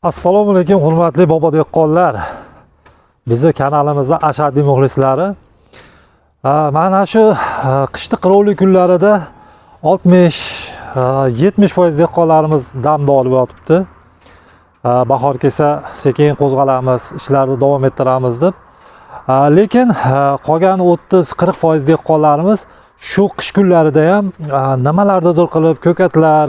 Assalomu alaykum hurmatli bobo dehqonlar. Bizni kanalimizning ashaddiy muxlislari. Mana shu qishki qirovli kunlarida 60-70% dehqonlarimiz damda olib yotibdi. Bahor kelsa sekin qo'zg'alamiz, ishlarni davom ettiramiz deb. Lekin qolgan 30-40% dehqonlarimiz shu qish kunlarida ham nimalardadir qilib ko'katlar,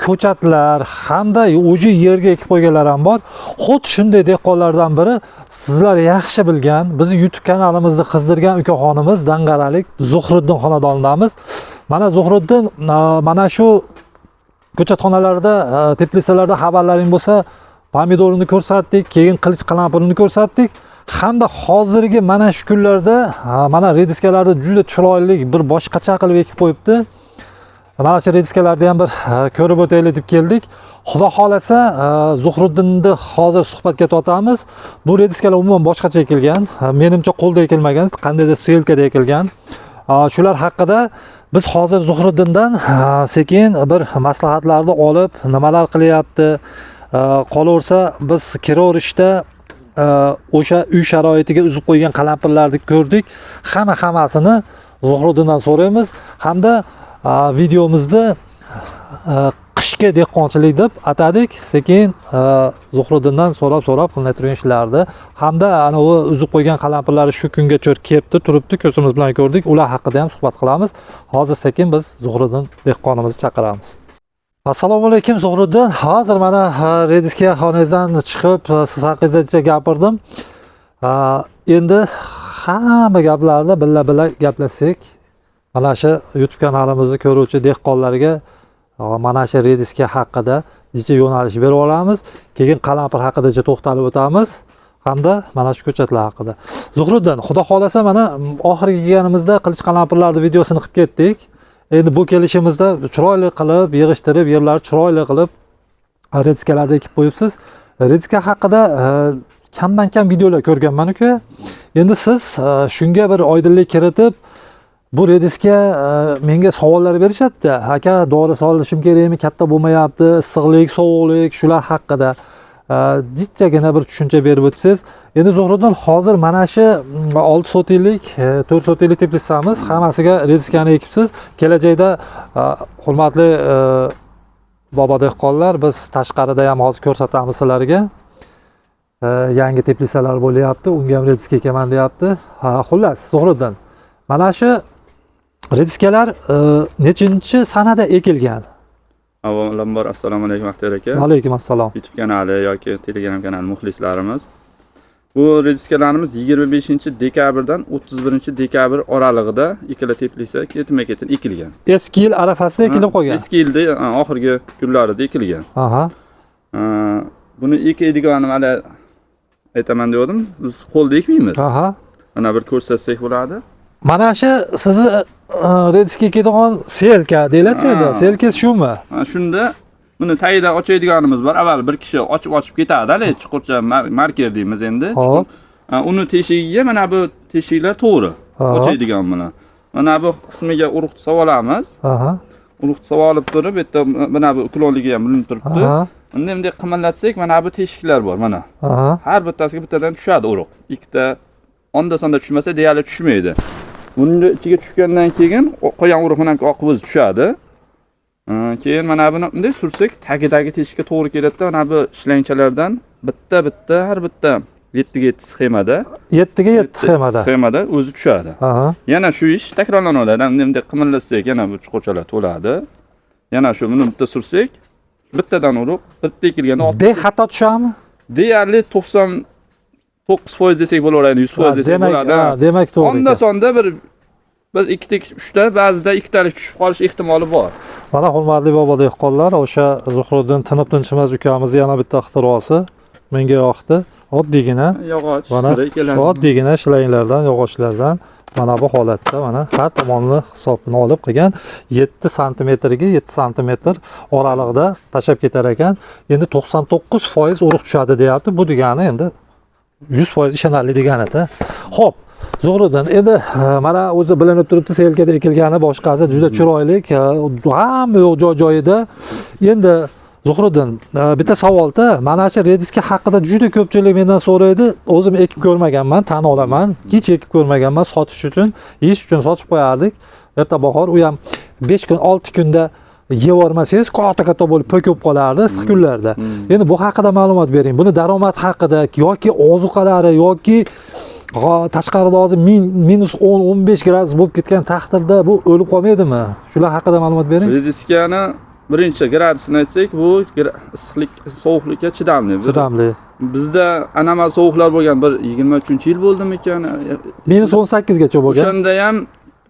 ko'chatlar hamda o'zi yerga ekib qo'yganlar ham bor. Xuddi shunday dehqonlardan biri sizlar yaxshi bilgan, bizni YouTube kanalimizda qizdirgan ukaxonimiz Dangaralik Zuhriddin xonadonidamiz. Mana Zuhriddin mana shu ko'chatxonalarda, teplitsalarda xabarlaring bo'lsa, pomidorini ko'rsatdik, keyin qilich qalampirini ko'rsatdik. Hamda hozirgi mana shu kunlarda mana rediskalarda juda chiroyli bir boshqacha qilib ekib qo'yibdi. Mana shu rediskalarni ham bir ko'rib o'taylik deb keldik. Xudo xolasa Zuhriddinni hozir suhbatga tortamiz. Bu rediskalar umuman boshqacha ekilgan. Menimcha qo'lda ekilmagan, qandaydir selkada ekilgan. Shular haqida biz hozir Zuhriddindan sekin bir maslahatlarni olib, nimalar qilyapti, qolaversa biz kiraverishda o'sha uy sharoitiga uzib qo'ygan qalampirlarni ko'rdik. Hammasini Zuhriddindan so'raymiz. Hamda videomizda qishki dehqonchilik deb atadik. Sekin Zuhriddindan so'rab qilinib turgan ishlarni hamda ana u uzib qo'ygan qalampirlari shu kungacha kelibdi, turibdi, ko'zimiz bilan ko'rdik. Ular haqida ham suhbat qilamiz. Hozir sekin biz Zuhriddin dehqonimizni chaqiramiz. Assalomu alaykum Zuhriddin. Hozir mana rediska xonangizdan chiqib siz haqingizda gapirdim. Endi hamma gaplarni billa gaplashsak, mana shu YouTube kanalimizni ko'ruvchi dehqonlarga mana shu rediska haqida necha yo'nalish berib olamiz. Keyin qalampir haqida to'xtalib o'tamiz hamda mana shu ko'chatlar haqida. Zuhriddin, xudo xolasa mana oxirgi kelganimizda qilich qalampirlarning videosini qilib ketdik. Endi bu kelishimizda chiroyli qilib, yig'ishtirib, yerlarni chiroyli qilib rediskalarda ekib qo'yibsiz. Rediska haqida kamdan kam videolar ko'rganman-ku. Endi siz shunga bir oydinlik kiritib, bu rediska menga savollar berishadi. Aka, dori solishim kerakmi, katta bo'lmayapti, issiqlik, sovuqlik, shular haqida jichchagina bir tushuncha berib o'tsangiz. Endi Zuhriddin, hozir mana shu 6 sotiklik, 4 sotiklik teplitsamiz, hammasiga rediskani ekibsiz. Kelajakda hurmatli bobo dehqonlar, biz tashqarida ham hozir ko'rsatamiz sizlarga. Yangi teplitsalar bo'lyapti, unga ham rediska ekaman deyapti. Xullas, Zuhriddin, mana shu rediskalar nechinchi sanada ekilgan? Avvalambor assalomu alaykum Baxtiyor aka. Va alaykum assalom. YouTube kanali yoki Telegram kanali muxlislarimiz. Bu rediskalarimiz 25-dekabrdan 31-dekabr oralig'ida ikkala teplitsa ketma-ketin ekilgan. Eski yil arafasida ekilib qolgan. Eski yilda oxirgi kunlarida ekilgan. Aha. Buni ekadiganim hali aytaman degandim. Biz qo'lda ekmaymiz. Aha. Mana bir ko'rsatsak bo'ladi. Mana shu sizni rediska ekadigan selka deyiladi-da. Selka shumi? Shunda buni tagida ochadiganimiz bor. Avval bir kishi ochib ketadi, hali chuqurcha marker deymiz endi. Uni teshigiga mana bu teshiklar to'g'ri ochadigan buni. Mana bu qismiga urug' solib olamiz. Aha. Urug' solib olib turib, bu yerda mana bu uklonligi ham bilinib turibdi. Unda bunday qimirlatsak, mana bu teshiklar bor mana. Har bittasiga bittadan tushadi urug'. Ikkita onda-sonda tushmasa deyarli tushmaydi. Buni ichiga tushgandan keyin qolgan urug' ham oqib o'zi tushadi. Keyin mana buni bunday sursak, tagi teshikka to'g'ri keladi. Mana bu shlanchalardan bitta har bitta 7 ga 7 sxemada. 7 ga 7 sxemada o'zi tushadi. Yana shu ish takrorlanadi. Bunday qimirlatsak, yana bu chuqurchalar to'ladi. Yana shu buni bitta sursak, bittadan urug' bitta ekilganda bexato tushadimi? Deyarli 99% desak bo'laveradi, 100% desak bo'ladi. Demak to'g'ri. Onda sonda bir ikkita, uchta, ba'zida ikkitalik tushib qolish ehtimoli bor. Mana hurmatli bobo dehqonlar, o'sha Zuhriddin tinib-tinchimas ukamiz yana bitta ixtirosi menga yoqdi. Oddiygina yog'och, oddiygina shlanglardan, yog'ochlardan mana bu holatda mana har tomonni hisobini olib qilgan 7 santimetrga 7 santimetr oralig'ida tashab ketar ekan. Endi 99% urug' tushadi deyapti. Bu degani endi 100% ishonarli degani-da. Xo'p, Zuhriddin, endi mana o'zi bilinib turibdi, selkada ekilgani boshqasi juda chiroyli, hamma yo'q joyida. Endi Zuhriddin, bitta savolda, mana shu rediska haqida juda ko'pchilik mendan so'raydi. O'zim ekib ko'rmaganman, tan olaman. Hech ekib ko'rmaganman, sotish uchun, yeyish uchun sotib qo'yardik. Erta bahor u ham 5 kun, 6 kunda yevormasangiz katta bo'lib po'kib qolardi issiq kunlarda. Endi bu haqida ma'lumot bering. Buni daromad haqida yoki ozuqalari yoki tashqarida hozir minus 10-15 gradus bo'lib ketgan taqdirda bu o'lib qolmaydimi? Shular haqida ma'lumot bering. Rediskani birinchi gradusini aytsak, bu issiqlik, sovuqlikka chidamli. Chidamli. Bizda anomal sovuqlar bo'lgan bir 23-yil bo'ldimikan? Minus 18 gacha bo'lgan. O'shanda ham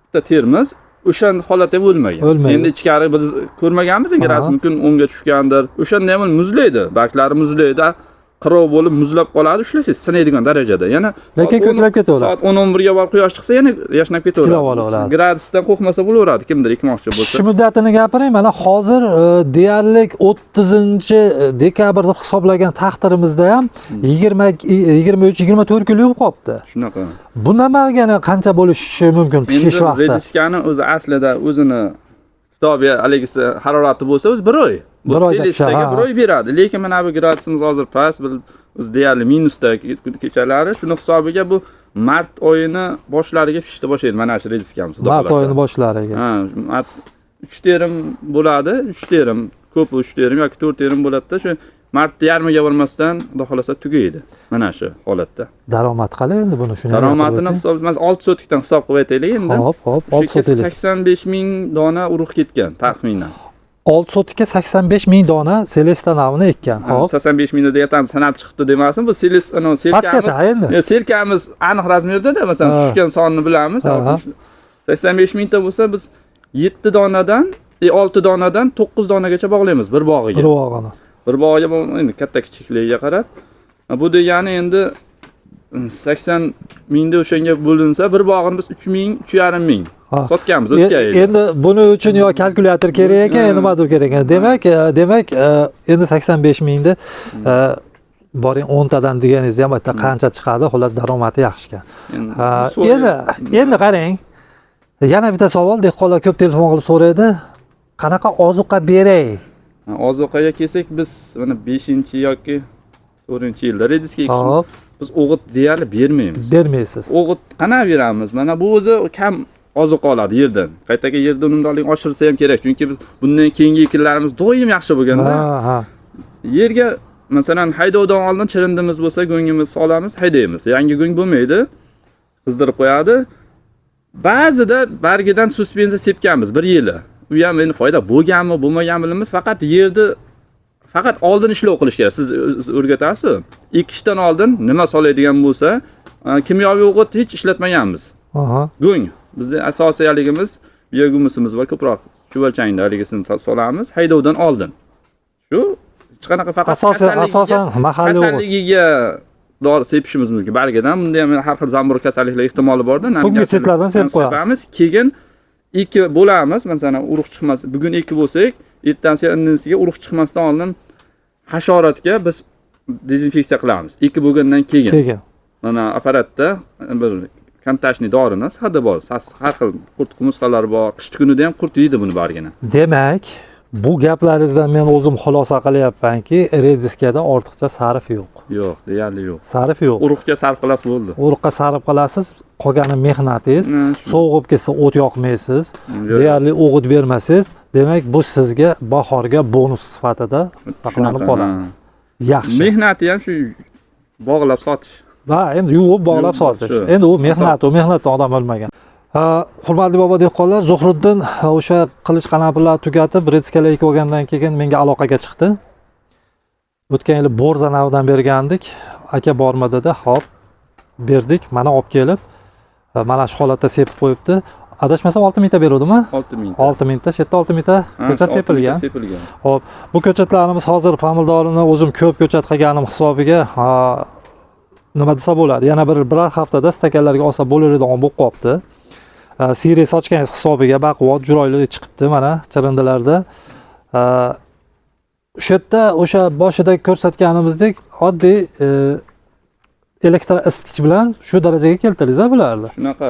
bitta termiz o'sha holatda ham o'lmagan. Endi ichkari biz ko'rmaganmiz, gradus mumkin 10 ga tushgandir. O'shanda ham muzlaydi, barglari muzlaydi. Qirov bo'lib muzlab qoladi, ushlasangiz sinaydigan darajada. Yana lekin ko'klab ketaveradi. Soat 11 ga borib quyosh chiqsa yana yashnab ketaveradi. Gradusdan qo'rqmasa bo'laveradi, kimdir ekmoqchi bo'lsa. Shu muddatini gapiring. Mana hozir deyarli 30-dekabr deb hisoblagan taqdirimizda ham 23-24 kun bo'lib qolibdi. Shunaqa. Bu nimagani qancha bo'lishi mumkin pishish vaqti? Rediskani o'zi aslida o'zini kitobiy haligisi harorati bo'lsa o'zi 1 oy. Bu selistega 1 oy beradi. Lekin mana bu gradusimiz hozir past, biz deyarli minusda kechalari, shuni hisobiga bu mart oyini boshlariga pishishni boshlaydi. Mana shu rediskamiz. Mart oyini boshlariga. Ha, 3 terim bo'ladi, 3 terim, ko'p 3 terim yoki 4 terim bo'ladi-da, shu martda yarmiga bormasdan xudo xolasa tugaydi. Mana shu holatda. Daromad qalay endi buni shuni? Daromadini hisoblasangiz 6 sotikdan hisob qilib aytaylik endi. Hop, 6 sotik. 85 ming dona urug' ketgan taxminan. 6 sotikka 85 ming dona selesta navini ekkan. Hop. 85 ming deyapman, sanab chiqibdi demasin. Bu selkamiz. Selkamiz aniq razmerda-da, masalan, tushgan sonini bilamiz. 85 mingta bo'lsa biz 7 donadan, 6 donadan 9 donagacha bog'laymiz bir bog'iga. Bir bog'ini. Bir bog'iga endi katta kichikligiga qarab. Bu degani endi 80 mingda o'shanga bo'linsa, bir bog'ini biz 3 ming, 3,5 ming sotganmiz o'tgan yil. Endi buning uchun yo kalkulyator kerak ekan, nimadir kerak ekan. Demak, endi 85 mingni boring 10 tadan deganingizda ham bitta qancha chiqadi? Xullas daromadi yaxshi ekan. Endi qarang. Yana bitta savol, dehqonlar ko'p telefon qilib so'raydi. Qanaqa ozuqa beray? Ozuqaga kelsak, biz mana 5-yoki 4-yilda rediska ekishimiz. Biz o'g'it deyarli bermaymiz. Bermaysiz. O'g'it qana beramiz? Mana bu o'zi kam ozuqa oladi yerdan. Qaytaga yerda unumdorlikni oshirsa ham kerak, chunki biz bundan keyingi yillarimiz doim yaxshi bo'lganda. Yerga masalan haydovdan oldin chirindimiz bo'lsa, go'ngimiz solamiz, haydaymiz. Yangi go'ng bo'lmaydi. Qizdirib qo'yadi. Ba'zida bargidan suspenza sepganmiz bir yili. U ham endi foyda bo'lganmi, bo'lmaganmi bilmaymiz, faqat oldin ishlov qilish kerak. Siz o'rgatasiz. Ekishdan oldin nima soladigan bo'lsa, kimyoviy o'g'it hech ishlatmaganmiz. Go'ng. Bizning asosiy haligimiz biogumusimiz bor, ko'proq chuvalchangda haligisini solamiz haydovdan oldin. Shu hech qanaqa faqat asosan mahalliy kasalligiga dori sepishimiz mumkin. Balgidan bunda ham har xil zamburug' kasalliklar ehtimoli bor-da. Fungitsidlardan sepib qo'yamiz. Keyin ikki bo'lamiz. Masalan, urug' chiqmas. Bugun ikki bo'lsak, ertasiga indinsiga urug' chiqmasdan oldin hasharotga biz dezinfeksiya qilamiz. Ikki bo'lgandan keyin. Mana apparatda bir kontashni dorini hidi bor. Har xil qurt qumursqalar bor. Qish kunida ham qurt yeydi buni bargini. Demak, bu gaplaringizdan men o'zim xulosa qilyapmanki, rediskada ortiqcha sarf yo'q. Yo'q, deyarli yo'q. Sarf yo'q. Urug'ga sarf qilasiz bo'ldi. Urug'ga sarf qilasiz, qolgani mehnatingiz, sovug'ib ketsa o't yoqmaysiz, deyarli o'g'it bermasiz. Demak, bu sizga bahorga bonus sifatida saqlanib qoladi. Yaxshi. Mehnati ham shu bog'lab sotish. Va endi yuvib bog'lab sotish. Endi u mehnatdan odam o'lmagan. Hurmatli bobo dehqonlar, Zuhriddin o'sha qilich qanapirlarni tugatib, rediskalar ekib olgandan keyin menga aloqaga chiqdi. O'tgan yili Borza navidan bergandik. Aka bormi dedi. Hop, berdik. Mana olib kelib, mana shu holatda sepib qo'yibdi. Adashmasam 6 mingta beruvdimi? 6 mingta. 6 mingta, shu yerda 6 mingta ko'chat sepilgan. Hop, bu ko'chatlarimiz hozir pomidorni o'zim ko'p ko'chat qilganim hisobiga nima desa bo'ladi? Yana bir haftada stakanlarga olsa bo'ladigan bo'lib qolibdi. Siyrak sochgangiz hisobiga baquvvat, chiroyli chiqibdi mana chirindilarda. O'sha yerda o'sha boshida ko'rsatganimizdek oddiy elektr isitgich bilan shu darajaga keltirdingiz bularni. Shunaqa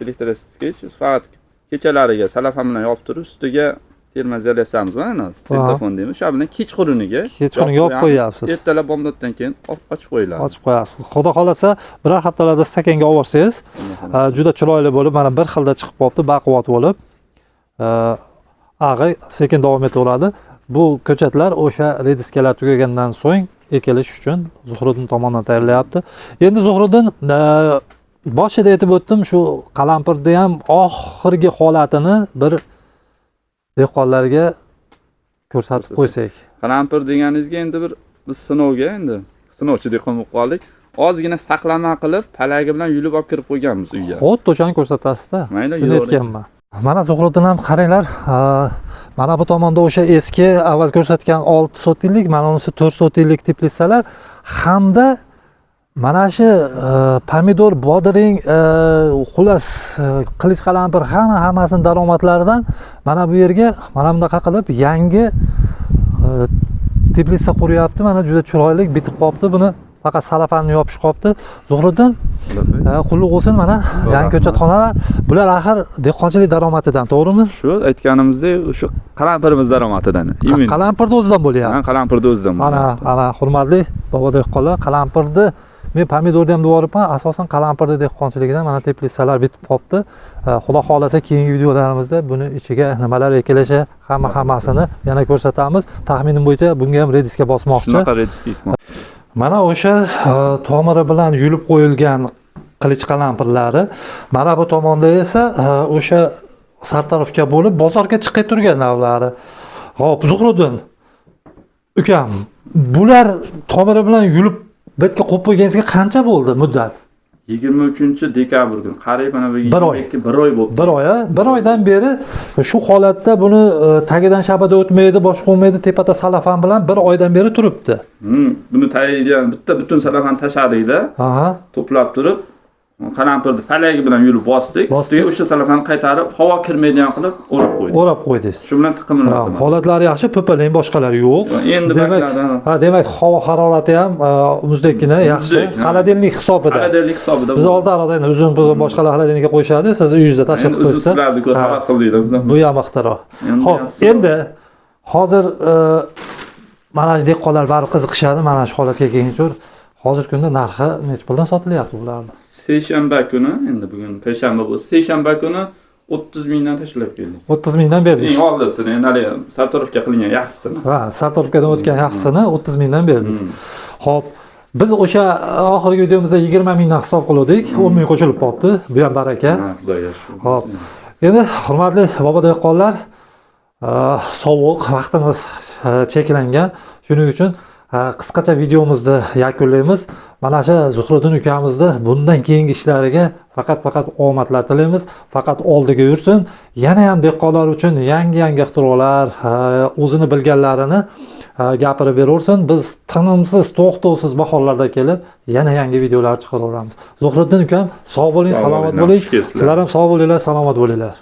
elektr isitgich faqat kechalariga salafam bilan yopib turib, ustiga termozlar yasamiz mana svetofor deymiz. Shu bilan kechquruniga Kechqurunga olib qo'yapsiz. Ertalab bomdoddan keyin ochib qo'yiladi. Ochib qo'yasiz. Xudo xolasa biror haftalarda stakanga olib borsangiz, juda chiroyli bo'lib, mana bir xilda chiqib qolibdi, baquvvat bo'lib. Ag'i sekin davom etaveradi. Bu ko'chatlar o'sha rediskalar tugagandan so'ng ekilish uchun Zuhriddin tomonidan tayyorlayapti. Endi Zuhriddin boshida aytib o'tdim, shu qalampirni ham oxirgi holatini bir dehqonlarga ko'rsatib qo'ysak. Qalampir deganingizga endi biz sinovga endi sinovchi dehqon bo'lib qoldik. Ozgina saqlama qilib, palagi bilan yulib olib kirib qo'yganmiz uyga. Xuddi o'shani ko'rsatasiz-da. Mayli, Shuni aytganman. Mana Zuhriddin ham qaranglar, mana bu tomonda o'sha eski avval ko'rsatgan 6 sotillik, mana unisi 4 sotillik teplisalar hamda mana shu pomidor, bodring, xullas qilich qalampir hammasini daromadlaridan mana bu yerga mana bunaqa qilib yangi teplisa quryapti. Mana juda chiroyli bitib qolibdi. Buni faqat salafanni yopish qolibdi. Zuhriddin qulluq bo'lsin, mana yangi ko'chatxonalar. Bular axir dehqonchilik daromadidan, to'g'rimi? Shu aytganimizdek, o'sha qalampirimiz daromadidan. Qalampirni o'zidan bo'lyapti. Qalampirni o'zidan. Ana hurmatli bobo dehqonlar, qalampirni men pomidorni ham devoribman, asosan qalampirni dehqonchiligidan mana teplisalar bitib qolibdi. Xudo xolasa keyingi videolarimizda buni ichiga nimalar ekilishi, hammasini yana ko'rsatamiz. Taxminim bo'yicha bunga ham rediska bosmoqchi. Shunaqa rediska. Mana o'sha tomiri bilan yulib qo'yilgan qilich qalampirlari, mana bu tomonda esa o'sha sartarafga bo'lib bozorga chiqib turgan navlari. Xo'p, Zuhriddin ukam, bular tomiri bilan yulib bitga qo'yib qo'yganingizga qancha bo'ldi muddat? 23-dekabr kuni qariyb mana bu 1 oy bo'ldi. 1 oy, bir oydan beri shu holatda buni tagidan shabada o'tmaydi, boshqa bo'lmaydi, tepada salafan bilan 1 oydan beri turibdi. Buni tayyorlagan bitta butun salafan tashladik-da. To'plab turib, qalampirni palagi bilan yurib bosdik. Ustiga o'sha salafani qaytarib, havo kirmaydigan qilib o'rab qo'ydik. O'rab qo'ydingiz. Shu bilan tiqimlanadi. Holatlari yaxshi, po'palang boshqalari yo'q. Endi demak, havo harorati ham muzdekgina yaxshi. Xolodilnik hisobida. Xolodilnik hisobida. Biz oldin arada uzun boshqalar xolodilnikka qo'yishadi, siz uyingizda tashib qo'yibsiz. Sizlarni ko'rib havas qildik bizdan. Bu ham ixtiro. Xo'p, endi hozir mana shu dehqonlar baribir qiziqishadi mana shu holatga kelguncha. Hozirgi kunda narxi necha puldan sotilyapti bularni? Seshanba kuni, endi bugun payshanba bo'lsa, seshanba kuni 30 mingdan tashlab keldik. 30 mingdan berdik. Eng oldisini, endi sartarovka qilingan yaxshisini. Sartarovkadan o'tgan yaxshisini 30 mingdan berdik. Xo'p, biz o'sha oxirgi videomizda 20 mingdan hisob qildik, 10 ming qo'shilib qolibdi. Bu ham baraka. Xudoga shukr. Xo'p. Endi hurmatli bobo dehqonlar, sovuq vaqtimiz cheklangan. Shuning uchun qisqacha videomizni yakunlaymiz. Mana shu Zuhriddin ukamizni bundan keyingi ishlariga faqat omadlar tilaymiz. Faqat oldiga yursin. Yana ham dehqonlar uchun yangi ixtirolar, o'zini bilganlarini gapirib beraversin. Biz tinimsiz, to'xtovsiz bahorlarda kelib yana yangi videolar chiqaraveramiz. Zuhriddin ukam, sog' bo'ling, salomat bo'ling. Sizlar ham sog' bo'linglar, salomat bo'linglar.